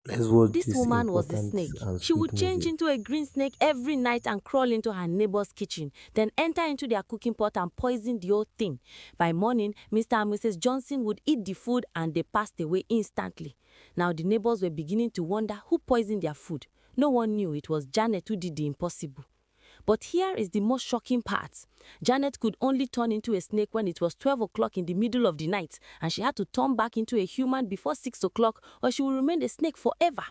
Let's watch This this woman was a important snake. and She sweet would change movie. into a green snake every night and crawl into her neighbor's kitchen, then enter into their cooking pot and poison the whole thing. By morning, Mr. and Mrs. Johnson would eat the food and they passed away instantly. Now the neighbors were beginning to wonder who poisoned their food. No one knew it was Janet who did the impossible. But here is the most shocking part. Janet could only turn into a snake when it was 12 o'clock in the middle of the night, and she had to turn back into a human before 6 o'clock or she would remain a snake forever.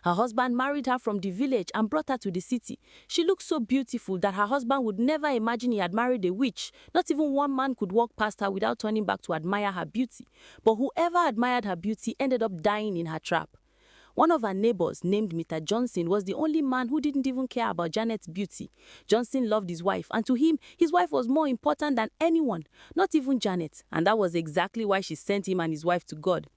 Her husband married her from the village and brought her to the city. She looked so beautiful that her husband would never imagine he had married a witch. Not even one man could walk past her without turning back to admire her beauty. But whoever admired her beauty ended up dying in her trap. One of her neighbors, named Mr. Johnson, was the only man who didn't even care about Janet's beauty. Johnson loved his wife, and to him, his wife was more important than anyone, not even Janet, and that was exactly why she sent him and his wife to God.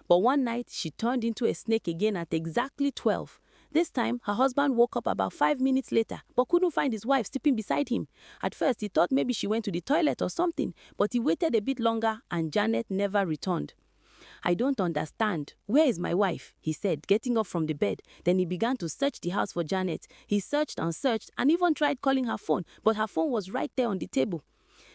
But one night, she turned into a snake again at exactly 12. This time, her husband woke up about 5 minutes later, but couldn't find his wife sleeping beside him. At first, he thought maybe she went to the toilet or something, but he waited a bit longer and Janet never returned. I don't understand. Where is my wife? He said, getting up from the bed. Then he began to search the house for Janet. He searched and even tried calling her phone, but her phone was right there on the table.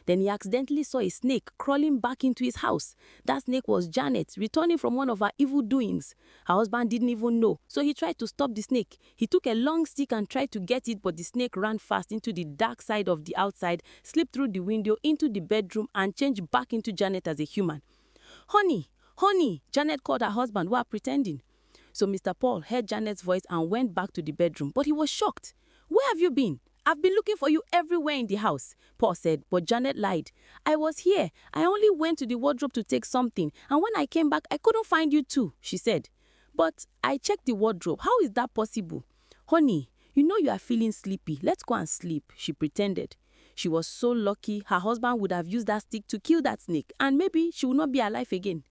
Then he accidentally saw a snake crawling back into his house. That snake was Janet, returning from one of her evil doings. Her husband didn't even know, so he tried to stop the snake. He took a long stick and tried to get it, but the snake ran fast into the dark side of the outside, slipped through the window into the bedroom, and changed back into Janet as a human. Honey, honey, Janet called her husband while pretending. So Mr. Paul heard Janet's voice and went back to the bedroom, but he was shocked. Where have you been? I've been looking for you everywhere in the house, Paul said, but Janet lied. I was here. I only went to the wardrobe to take something, and when I came back, I couldn't find you too, she said. But I checked the wardrobe. How is that possible? Honey, you know you are feeling sleepy. Let's go and sleep, she pretended. She was so lucky her husband would have used that stick to kill that snake, and maybe she would not be alive again.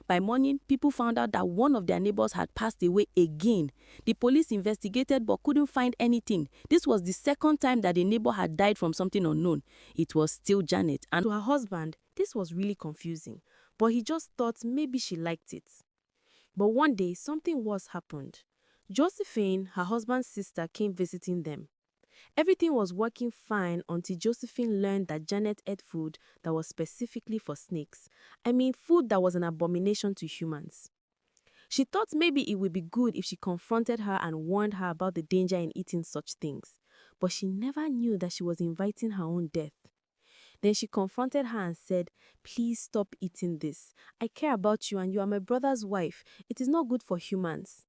By morning, people found out that one of their neighbors had passed away again. The police investigated but couldn't find anything. This was the second time that a neighbor had died from something unknown. It was still Janet, and to her husband, this was really confusing. But he just thought maybe she liked it. But one day, something worse happened. Josephine, her husband's sister, came visiting them. Everything was working fine until Josephine learned that Janet ate food that was specifically for snakes. I mean, food that was an abomination to humans. She thought maybe it would be good if she confronted her and warned her about the danger in eating such things. But she never knew that she was inviting her own death. Then she confronted her and said, "Please stop eating this. I care about you and you are my brother's wife. It is not good for humans."